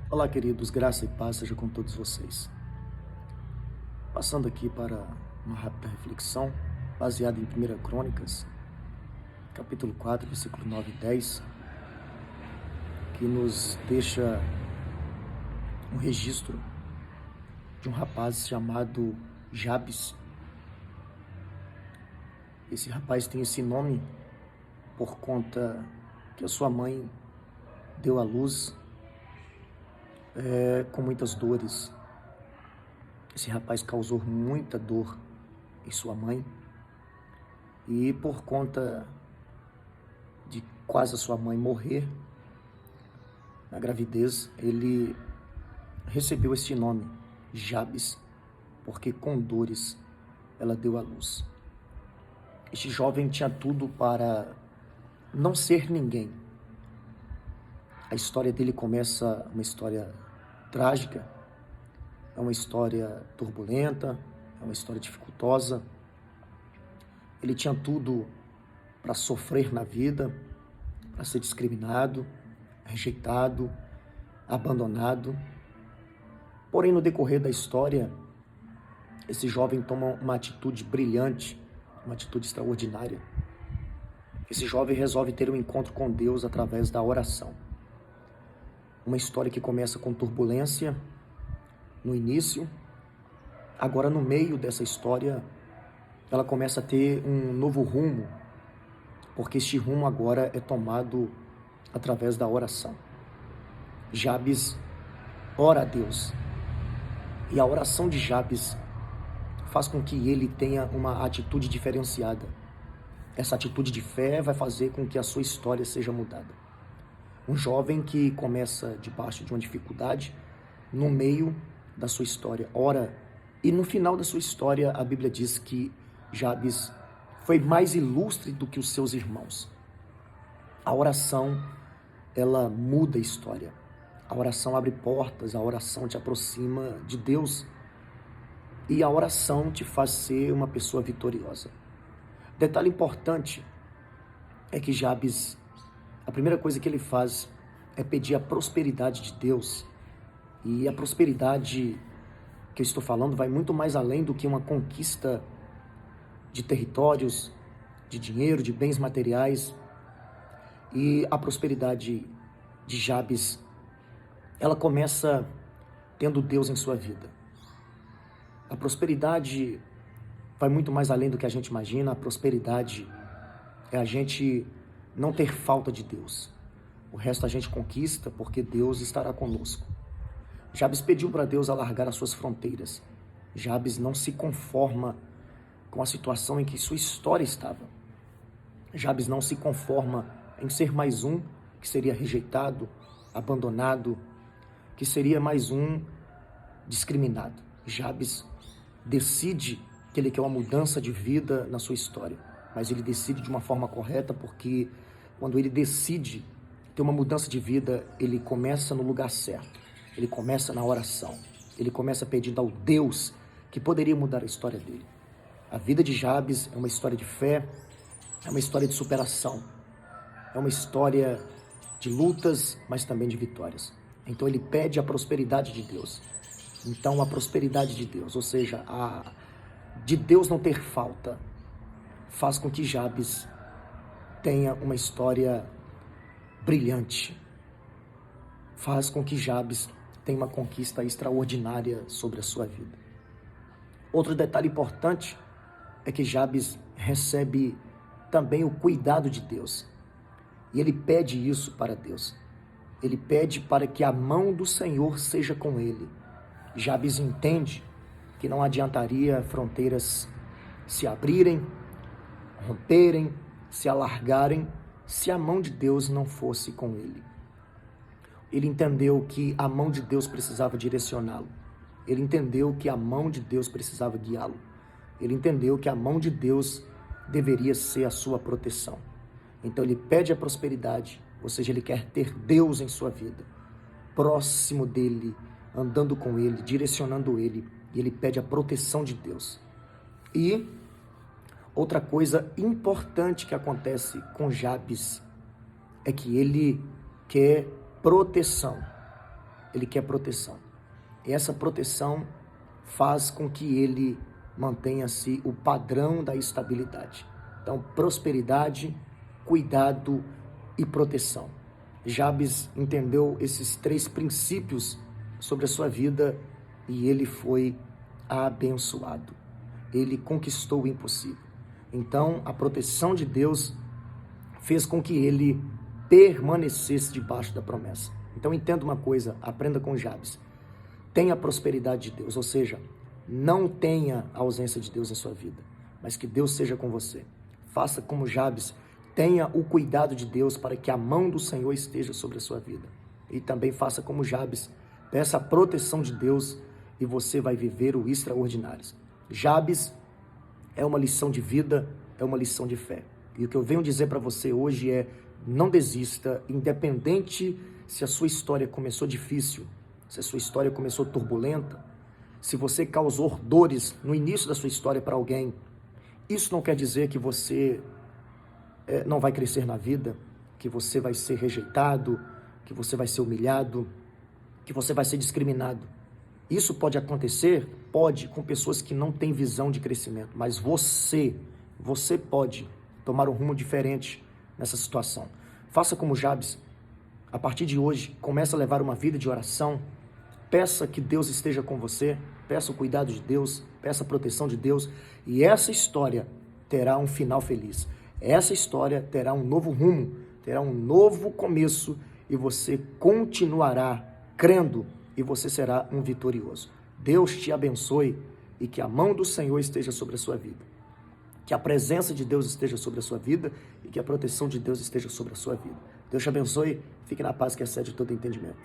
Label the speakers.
Speaker 1: Olá, queridos, graça e paz seja com todos vocês. Passando aqui para uma rápida reflexão, baseada em 1 Crônicas, capítulo 4, versículo 9 e 10, que nos deixa um registro de um rapaz chamado Jabes. Esse rapaz tem esse nome por conta que a sua mãe deu à luz com muitas dores. Esse rapaz causou muita dor em sua mãe e por conta de quase a sua mãe morrer na gravidez, ele recebeu este nome, Jabes, porque com dores ela deu à luz. Este jovem tinha tudo para não ser ninguém. A história dele começa uma história trágica, é uma história turbulenta, é uma história dificultosa. Ele tinha tudo para sofrer na vida, para ser discriminado, rejeitado, abandonado. Porém, no decorrer da história, esse jovem toma uma atitude brilhante, uma atitude extraordinária. Esse jovem resolve ter um encontro com Deus através da oração. Uma história que começa com turbulência no início, agora no meio dessa história, ela começa a ter um novo rumo, porque este rumo agora é tomado através da oração. Jabes ora a Deus, e a oração de Jabes faz com que ele tenha uma atitude diferenciada. Essa atitude de fé vai fazer com que a sua história seja mudada. Um jovem que começa debaixo de uma dificuldade, no meio da sua história, ora, e no final da sua história, a Bíblia diz que Jabes foi mais ilustre do que os seus irmãos. A oração, ela muda a história. A oração abre portas, a oração te aproxima de Deus e a oração te faz ser uma pessoa vitoriosa. Detalhe importante é que Jabes, a primeira coisa que ele faz é pedir a prosperidade de Deus. E a prosperidade que eu estou falando vai muito mais além do que uma conquista de territórios, de dinheiro, de bens materiais. E a prosperidade de Jabes, ela começa tendo Deus em sua vida. A prosperidade vai muito mais além do que a gente imagina. A prosperidade é a gente não ter falta de Deus. O resto a gente conquista porque Deus estará conosco. Jabes pediu para Deus alargar as suas fronteiras. Jabes não se conforma com a situação em que sua história estava. Jabes não se conforma em ser mais um que seria rejeitado, abandonado, que seria mais um discriminado. Jabes decide que ele quer uma mudança de vida na sua história, mas ele decide de uma forma correta, porque quando ele decide ter uma mudança de vida, ele começa no lugar certo, ele começa na oração, ele começa pedindo ao Deus que poderia mudar a história dele. A vida de Jabes é uma história de fé, é uma história de superação, é uma história de lutas, mas também de vitórias. Então ele pede a prosperidade de Deus. Então a prosperidade de Deus, ou seja, de Deus não ter falta, faz com que Jabes tenha uma história brilhante. Faz com que Jabes tenha uma conquista extraordinária sobre a sua vida. Outro detalhe importante é que Jabes recebe também o cuidado de Deus. E ele pede isso para Deus. Ele pede para que a mão do Senhor seja com ele. Jabes entende que não adiantaria fronteiras se abrirem, romperem, se alargarem, se a mão de Deus não fosse com ele. Ele entendeu que a mão de Deus precisava direcioná-lo. Ele entendeu que a mão de Deus precisava guiá-lo. Ele entendeu que a mão de Deus deveria ser a sua proteção. Então ele pede a prosperidade, ou seja, ele quer ter Deus em sua vida, próximo dele, andando com ele, direcionando ele, e ele pede a proteção de Deus. E outra coisa importante que acontece com Jabes é que ele quer proteção. ele quer proteção. E essa proteção faz com que ele mantenha-se o padrão da estabilidade. Então, prosperidade, cuidado e proteção. Jabes entendeu esses 3 princípios sobre a sua vida e ele foi abençoado. Ele conquistou o impossível. Então, a proteção de Deus fez com que ele permanecesse debaixo da promessa. Então, entenda uma coisa, aprenda com Jabes. Tenha a prosperidade de Deus, ou seja, não tenha a ausência de Deus em sua vida, mas que Deus seja com você. Faça como Jabes, tenha o cuidado de Deus para que a mão do Senhor esteja sobre a sua vida. E também faça como Jabes, peça a proteção de Deus e você vai viver o extraordinário. Jabes é uma lição de vida, é uma lição de fé. E o que eu venho dizer para você hoje é, não desista, independente se a sua história começou difícil, se a sua história começou turbulenta, se você causou dores no início da sua história para alguém, isso não quer dizer que você não vai crescer na vida, que você vai ser rejeitado, que você vai ser humilhado, que você vai ser discriminado. Isso pode acontecer? Pode, com pessoas que não têm visão de crescimento, mas você pode tomar um rumo diferente nessa situação. Faça como Jabes, a partir de hoje, comece a levar uma vida de oração, peça que Deus esteja com você, peça o cuidado de Deus, peça a proteção de Deus, e essa história terá um final feliz. Essa história terá um novo rumo, terá um novo começo, e você continuará crendo, e você será um vitorioso. Deus te abençoe, e que a mão do Senhor esteja sobre a sua vida. Que a presença de Deus esteja sobre a sua vida, e que a proteção de Deus esteja sobre a sua vida. Deus te abençoe, fique na paz que excede todo entendimento.